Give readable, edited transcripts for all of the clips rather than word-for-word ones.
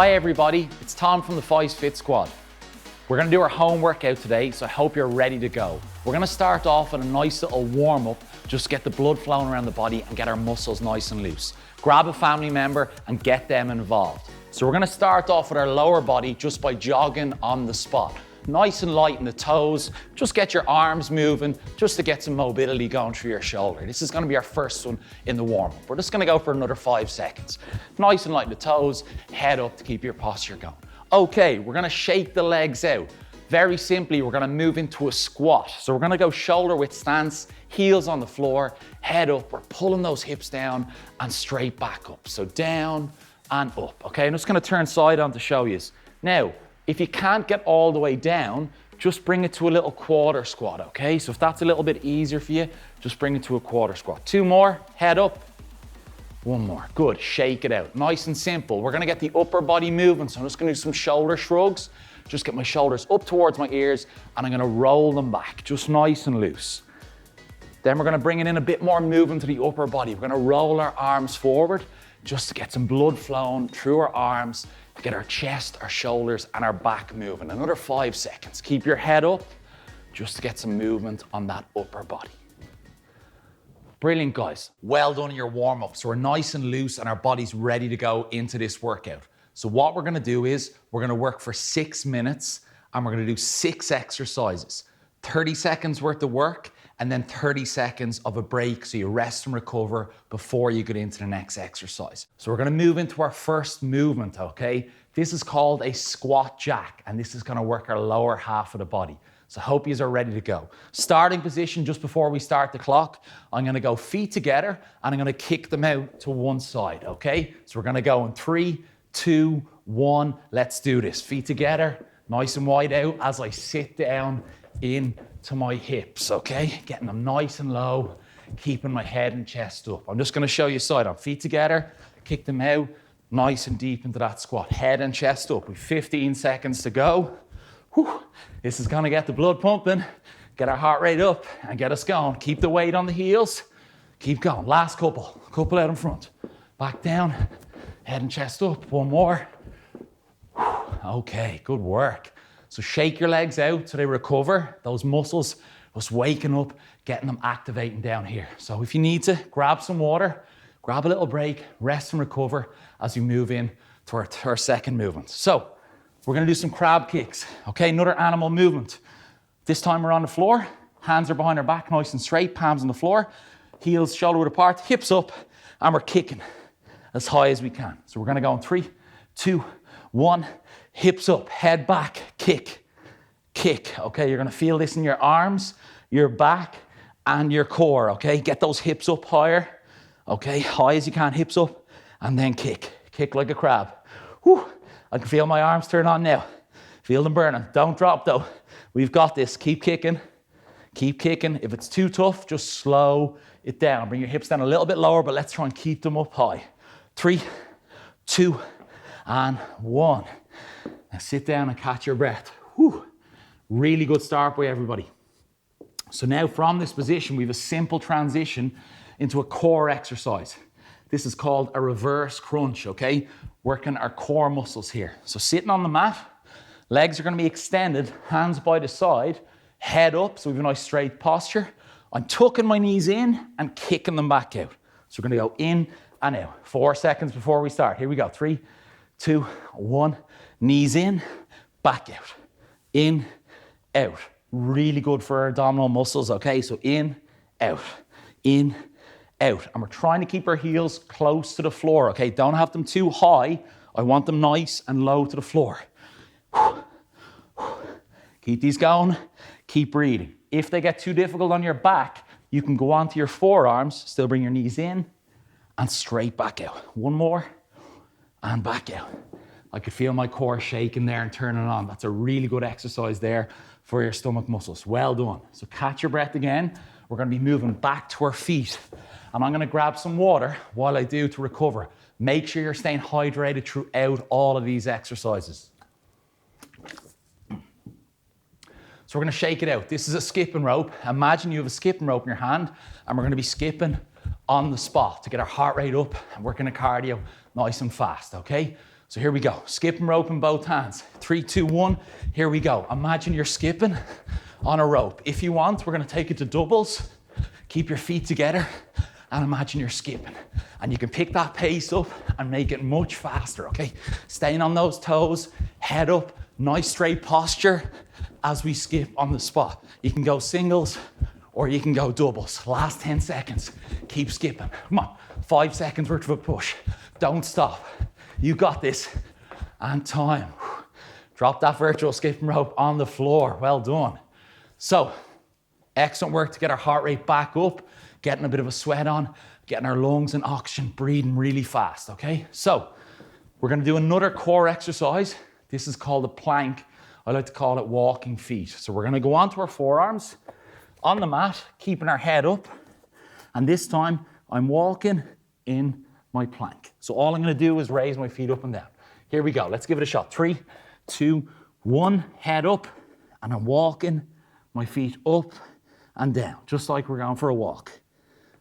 Hi everybody, it's Tom from the Fyffes Fit Squad. We're gonna do our home workout today, so I hope you're ready to go. We're gonna start off with a nice little warm up, just to get the blood flowing around the body and get our muscles nice and loose. Grab a family member and get them involved. So we're gonna start off with our lower body just by jogging on the spot. Nice and light in the toes, just get your arms moving, just to get some mobility going through your shoulder. This is gonna be our first one in the warm up. We're just gonna go for another 5 seconds. Nice and light in the toes, head up to keep your posture going. Okay, we're gonna shake the legs out. Very simply, we're gonna move into a squat. So we're gonna go shoulder width stance, heels on the floor, head up. We're pulling those hips down and straight back up. So down and up, okay? I'm just gonna turn side on to show you. Now, if you can't get all the way down, just bring it to a little quarter squat, okay? So if that's a little bit easier for you, just bring it to a quarter squat. 2 more, head up. 1 more, good, shake it out. Nice and simple. We're gonna get the upper body moving, so I'm just gonna do some shoulder shrugs. Just get my shoulders up towards my ears, and I'm gonna roll them back, just nice and loose. Then we're gonna bring it in a bit more movement to the upper body. We're gonna roll our arms forward, just to get some blood flowing through our arms, to get our chest, our shoulders, and our back moving. Another 5 seconds. Keep your head up, just to get some movement on that upper body. Brilliant, guys. Well done in your warm-up. So we're nice and loose and our body's ready to go into this workout. So what we're gonna do is, we're gonna work for 6 minutes and we're gonna do 6 exercises. 30 seconds worth of work and then 30 seconds of a break so you rest and recover before you get into the next exercise. So we're gonna move into our first movement, okay? This is called a squat jack and this is gonna work our lower half of the body. So hope you are ready to go. Starting position just before we start the clock, I'm gonna go feet together and I'm gonna kick them out to one side, okay? So we're gonna go in 3, 2, 1, let's do this. Feet together, nice and wide out as I sit down into my hips, okay? Getting them nice and low, keeping my head and chest up. I'm just gonna show you side on. Feet together, kick them out, nice and deep into that squat. Head and chest up. We've 15 seconds to go. Whew. This is gonna get the blood pumping, get our heart rate up and get us going. Keep the weight on the heels, keep going. Last couple out in front. Back down, head and chest up. 1 more. Okay, good work. So shake your legs out so they recover. Those muscles, just waking up, getting them activating down here. So if you need to, grab some water, grab a little break, rest and recover as we move in to our second movement. So we're gonna do some crab kicks, okay? Another animal movement. This time we're on the floor, hands are behind our back, nice and straight, palms on the floor, heels shoulder width apart, hips up, and we're kicking as high as we can. So we're gonna go in 3, 2, 1, hips up, head back, kick, kick, okay? You're gonna feel this in your arms, your back, and your core, okay? Get those hips up higher, okay? High as you can, hips up, and then kick. Kick like a crab. Whew. I can feel my arms turn on now. Feel them burning. Don't drop though. We've got this. Keep kicking. Keep kicking. If it's too tough, just slow it down. Bring your hips down a little bit lower, but let's try and keep them up high. 3, 2, and 1. Now sit down and catch your breath. Whew. Really good start by everybody. So now from this position, we have a simple transition into a core exercise. This is called a reverse crunch, okay? Working our core muscles here. So sitting on the mat, legs are gonna be extended, hands by the side, head up, so we have a nice straight posture. I'm tucking my knees in and kicking them back out. So we're gonna go in and out. 4 seconds before we start. Here we go, 3, 2, 1. Knees in, back out. In, out. Really good for our abdominal muscles, okay? So in, out, out. And we're trying to keep our heels close to the floor, okay? Don't have them too high. I want them nice and low to the floor. Keep these going, keep breathing. If they get too difficult on your back, you can go onto your forearms, still bring your knees in and straight back out. 1 more and back out. I could feel my core shaking there and turning on. That's a really good exercise there for your stomach muscles. Well done. So catch your breath again. We're gonna be moving back to our feet. And I'm gonna grab some water while I do to recover. Make sure you're staying hydrated throughout all of these exercises. So we're gonna shake it out. This is a skipping rope. Imagine you have a skipping rope in your hand and we're gonna be skipping on the spot to get our heart rate up and working the cardio nice and fast, okay? So here we go. Skipping rope in both hands. 3, 2, 1. Here we go. Imagine you're skipping on a rope. If you want, we're gonna take it to doubles. Keep your feet together and imagine you're skipping. And you can pick that pace up and make it much faster, okay? Staying on those toes, head up, nice straight posture as we skip on the spot. You can go singles or you can go doubles. Last 10 seconds, keep skipping. Come on, 5 seconds worth of a push. Don't stop. You got this. And time. Drop that virtual skipping rope on the floor. Well done. So, excellent work to get our heart rate back up, getting a bit of a sweat on, getting our lungs and oxygen, breathing really fast, okay? So, we're gonna do another core exercise. This is called a plank. I like to call it walking feet. So we're gonna go onto our forearms on the mat, keeping our head up. And this time, I'm walking in my plank. So all I'm gonna do is raise my feet up and down. Here we go, let's give it a shot. 3, 2, 1, head up. And I'm walking my feet up and down, just like we're going for a walk.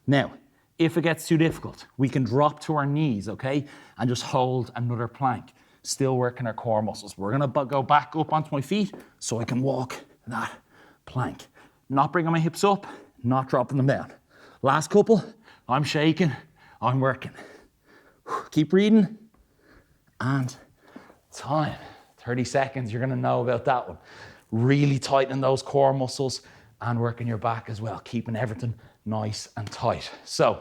Now, if it gets too difficult, we can drop to our knees, okay? And just hold another plank. Still working our core muscles. We're gonna go back up onto my feet so I can walk that plank. Not bringing my hips up, not dropping them down. Last couple, I'm shaking, I'm working. Keep breathing, and time. 30 seconds, you're gonna know about that one. Really tightening those core muscles and working your back as well, keeping everything nice and tight. So,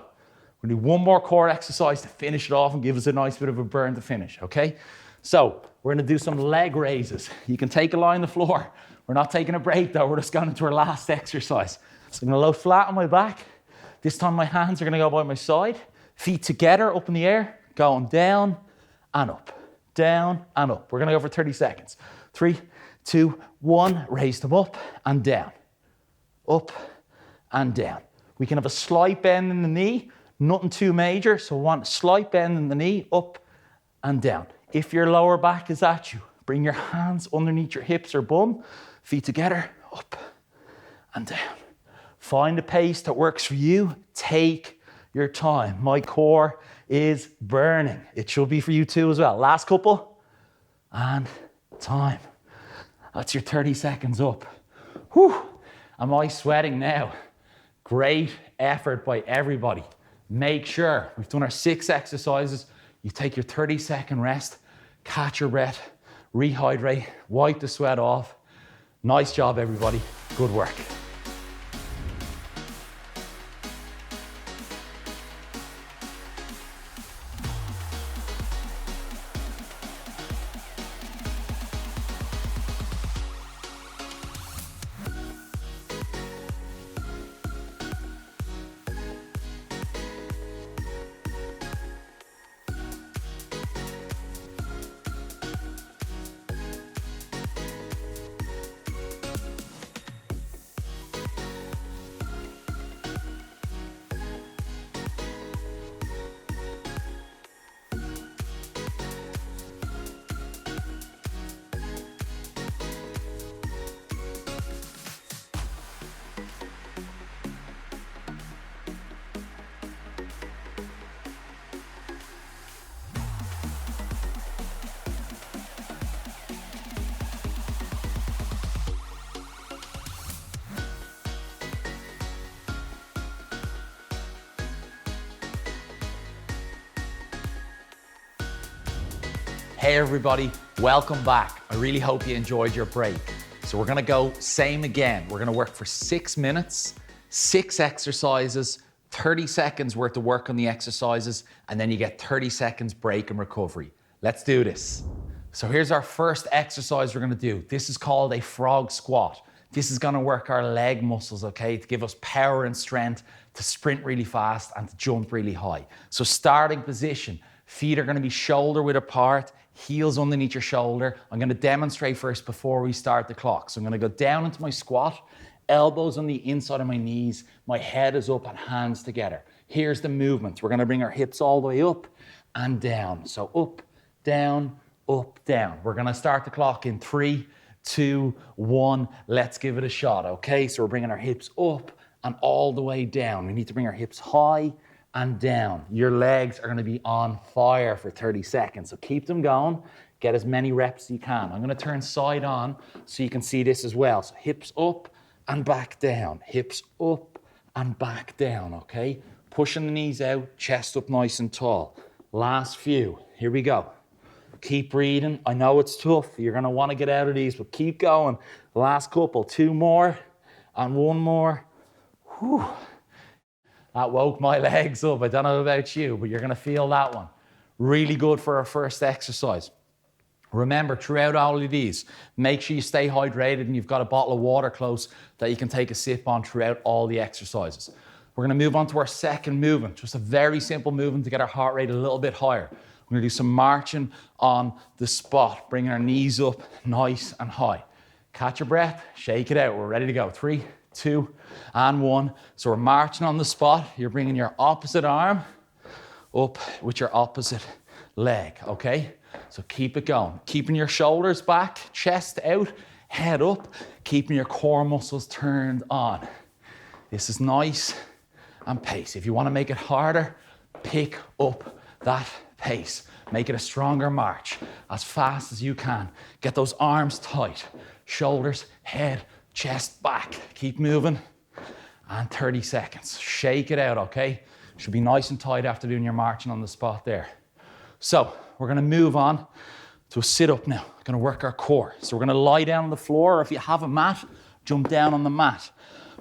we're gonna do one more core exercise to finish it off and give us a nice bit of a burn to finish, okay? So, we're gonna do some leg raises. You can take a lie on the floor. We're not taking a break though, we're just going into our last exercise. So I'm gonna load flat on my back. This time my hands are gonna go by my side. Feet together, up in the air, going down and up, down and up. We're gonna go for 30 seconds. 3, 2, 1, raise them up and down, up and down. We can have a slight bend in the knee, nothing too major, so we want a slight bend in the knee, up and down. If your lower back is at you, bring your hands underneath your hips or bum, feet together, up and down. Find a pace that works for you. Take your time. My core is burning. It should be for you too as well. Last couple, and time. That's your 30 seconds up. Whew, am I sweating now? Great effort by everybody. Make sure we've done our 6 exercises. You take your 30-second rest, catch your breath, rehydrate, wipe the sweat off. Nice job, everybody. Good work. Hey everybody, welcome back. I really hope you enjoyed your break. So we're gonna go same again. We're gonna work for 6 minutes, 6 exercises, 30 seconds worth of work on the exercises, and then you get 30 seconds break and recovery. Let's do this. So here's our first exercise we're gonna do. This is called a frog squat. This is gonna work our leg muscles, okay, to give us power and strength to sprint really fast and to jump really high. So starting position, feet are gonna be shoulder width apart, heels underneath your shoulder. I'm gonna demonstrate first before we start the clock. So I'm gonna go down into my squat, elbows on the inside of my knees, my head is up and hands together. Here's the movement. We're gonna bring our hips all the way up and down. So up, down, up, down. We're gonna start the clock in 3, 2, 1. Let's give it a shot, okay? So we're bringing our hips up and all the way down. We need to bring our hips high and down. Your legs are gonna be on fire for 30 seconds. So keep them going. Get as many reps as you can. I'm gonna turn side on so you can see this as well. So hips up and back down. Hips up and back down, okay? Pushing the knees out, chest up nice and tall. Last few, here we go. Keep breathing. I know it's tough. You're gonna wanna get out of these, but keep going. Last couple, 2 more and 1 more. Whew. That woke my legs up. I don't know about you, but you're gonna feel that one. Really good for our first exercise. Remember, throughout all of these, make sure you stay hydrated and you've got a bottle of water close that you can take a sip on throughout all the exercises. We're gonna move on to our second movement, just a very simple movement to get our heart rate a little bit higher. We're gonna do some marching on the spot, bringing our knees up nice and high. Catch your breath, shake it out. We're ready to go. 3, 2, and 1. So we're marching on the spot. You're bringing your opposite arm up with your opposite leg, okay? So keep it going. Keeping your shoulders back, chest out, head up, keeping your core muscles turned on. This is nice and pace. If you want to make it harder, pick up that pace. Make it a stronger march as fast as you can. Get those arms tight, shoulders, head, chest back. Keep moving. And 30 seconds. Shake it out, okay? Should be nice and tight after doing your marching on the spot there. So we're gonna move on to a sit-up now. Gonna work our core. So we're gonna lie down on the floor, or if you have a mat, jump down on the mat.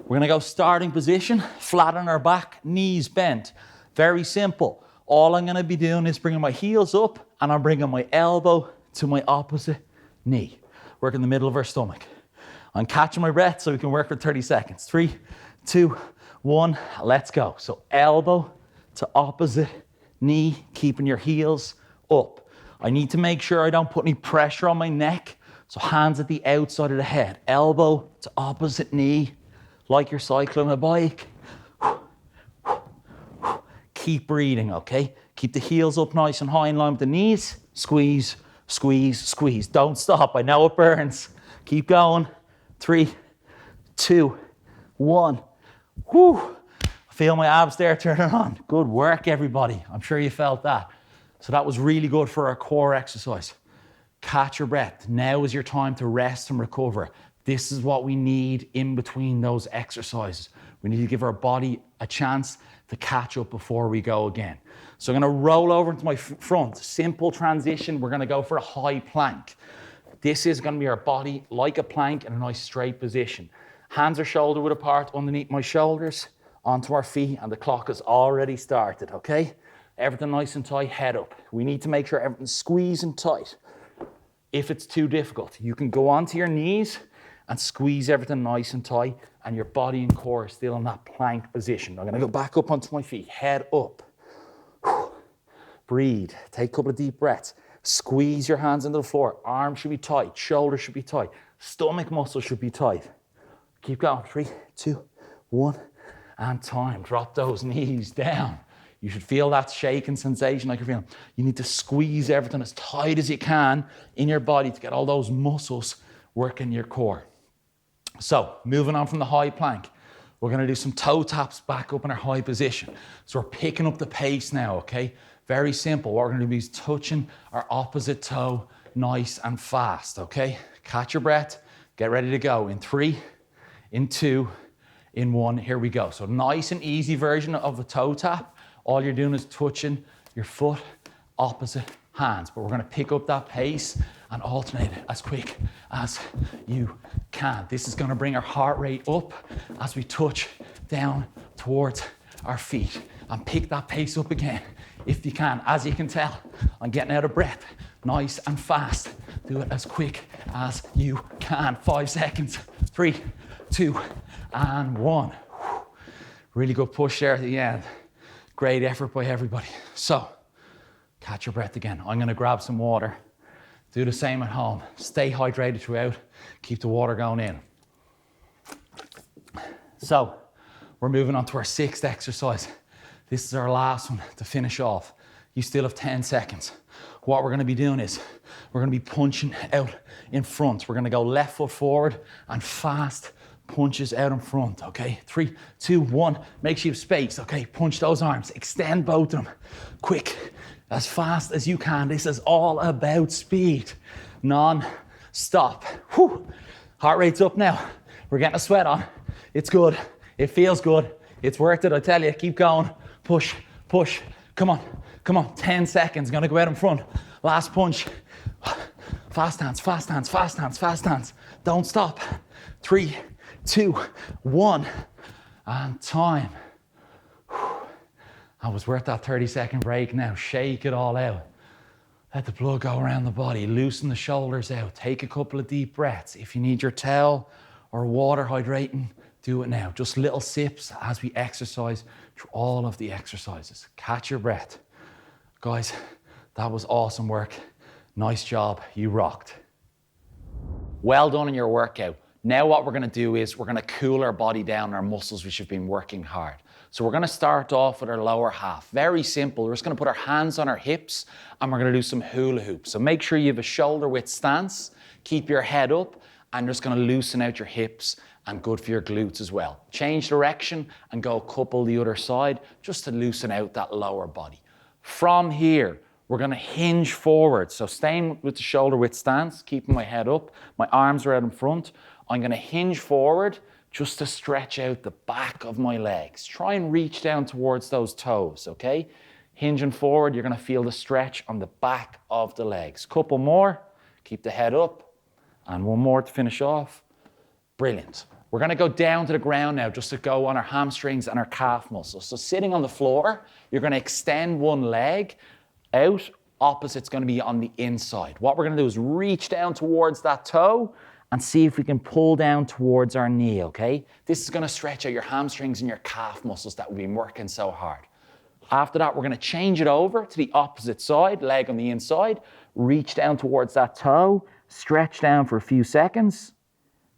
We're gonna go starting position, flat on our back, knees bent. Very simple. All I'm gonna be doing is bringing my heels up and I'm bringing my elbow to my opposite knee. Working the middle of our stomach. I'm catching my breath so we can work for 30 seconds. 3, 2, 1, let's go. So elbow to opposite knee, keeping your heels up. I need to make sure I don't put any pressure on my neck. So hands at the outside of the head. Elbow to opposite knee, like you're cycling a bike. Keep breathing, okay? Keep the heels up nice and high in line with the knees. Squeeze, squeeze, squeeze. Don't stop. I know it burns. Keep going. 3, 2, 1. Whew. Feel my abs there turning on. Good work, everybody. I'm sure you felt that. So that was really good for our core exercise. Catch your breath. Now is your time to rest and recover. This is what we need in between those exercises. We need to give our body a chance to catch up before we go again. So I'm gonna roll over into my front. Simple transition. We're gonna go for a high plank. This is gonna be our body like a plank in a nice straight position. Hands are shoulder width apart underneath my shoulders, onto our feet, and the clock has already started, okay? Everything nice and tight, head up. We need to make sure everything's squeezing tight. If it's too difficult, you can go onto your knees and squeeze everything nice and tight, and your body and core is still in that plank position. I'm gonna go back up onto my feet, head up. Breathe, take a couple of deep breaths. Squeeze your hands into the floor. Arms should be tight, shoulders should be tight, stomach muscles should be tight. Keep going, 3, 2, 1, and time. Drop those knees down. You should feel that shaking sensation like you're feeling. You need to squeeze everything as tight as you can in your body to get all those muscles working your core. So, moving on from the high plank, we're gonna do some toe taps back up in our high position. So we're picking up the pace now, okay? Very simple. What we're gonna do is touching our opposite toe nice and fast, okay? Catch your breath, get ready to go. In 3, in 2, in 1, here we go. So nice and easy version of a toe tap. All you're doing is touching your foot, opposite hands. But we're gonna pick up that pace and alternate it as quick as you can. This is gonna bring our heart rate up as we touch down towards our feet. And pick that pace up again if you can. As you can tell, I'm getting out of breath, nice and fast. Do it as quick as you can. 5 seconds, 3, 2, and 1. Really good push there at the end. Great effort by everybody. So, catch your breath again. I'm gonna grab some water. Do the same at home. Stay hydrated throughout. Keep the water going in. So, we're moving on to our 6th exercise. This is our last one to finish off. You still have 10 seconds. What we're gonna be doing is, we're gonna be punching out in front. We're gonna go left foot forward and fast punches out in front, okay? 3, 2, 1, make sure you have space, okay? Punch those arms, extend both of them. Quick, as fast as you can. This is all about speed, non-stop. Whew. Heart rate's up now. We're getting a sweat on. It's good, it feels good. It's worth it, I tell you, keep going. Push, push, come on, 10 seconds, gonna go out in front. Last punch. Fast hands, fast hands, fast hands, fast hands. Don't stop. 3, 2, 1, and time. That was worth that 30-second break now. Shake it all out. Let the blood go around the body. Loosen the shoulders out. Take a couple of deep breaths. If you need your towel or water hydrating, do it now. Just little sips as we exercise through all of the exercises. Catch your breath. Guys, that was awesome work. Nice job. You rocked. Well done in your workout. Now what we're gonna do is we're gonna cool our body down, our muscles which have been working hard. So we're gonna start off with our lower half. Very simple. We're just gonna put our hands on our hips and we're gonna do some hula hoops. So make sure you have a shoulder width stance, keep your head up, and just gonna loosen out your hips and good for your glutes as well. Change direction and go a couple the other side just to loosen out that lower body. From here, we're gonna hinge forward. So staying with the shoulder width stance, keeping my head up, my arms are out in front. I'm gonna hinge forward just to stretch out the back of my legs. Try and reach down towards those toes, okay? Hinging forward, you're gonna feel the stretch on the back of the legs. Couple more, keep the head up, and one more to finish off. Brilliant. We're gonna go down to the ground now just to go on our hamstrings and our calf muscles. So sitting on the floor, you're gonna extend one leg out, opposite's gonna be on the inside. What we're gonna do is reach down towards that toe and see if we can pull down towards our knee, okay? This is gonna stretch out your hamstrings and your calf muscles that we've been working so hard. After that, we're gonna change it over to the opposite side, leg on the inside, reach down towards that toe, stretch down for a few seconds,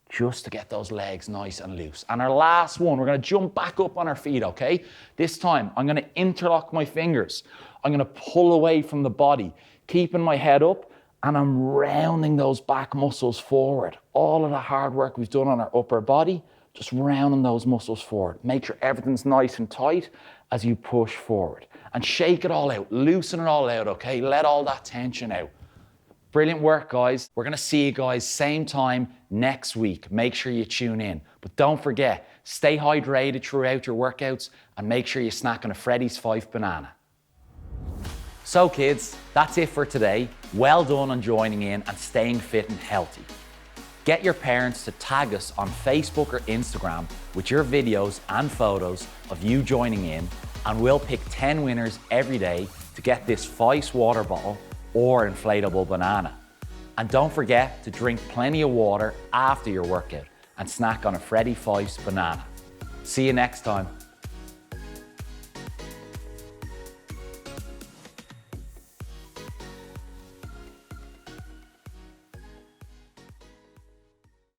just to get those legs nice and loose. And our last one, we're gonna jump back up on our feet, okay? This time, I'm gonna interlock my fingers. I'm gonna pull away from the body, keeping my head up, and I'm rounding those back muscles forward. All of the hard work we've done on our upper body, just rounding those muscles forward. Make sure everything's nice and tight as you push forward. And shake it all out, loosen it all out, okay? Let all that tension out. Brilliant work, guys. We're gonna see you guys same time next week. Make sure you tune in. But don't forget, stay hydrated throughout your workouts and make sure you snack on a Freddy's Fyffes banana. So kids, that's it for today. Well done on joining in and staying fit and healthy. Get your parents to tag us on Facebook or Instagram with your videos and photos of you joining in, and we'll pick 10 winners every day to get this Fyffes water bottle or inflatable banana. And don't forget to drink plenty of water after your workout and snack on a Freddy Fyffes banana. See you next time.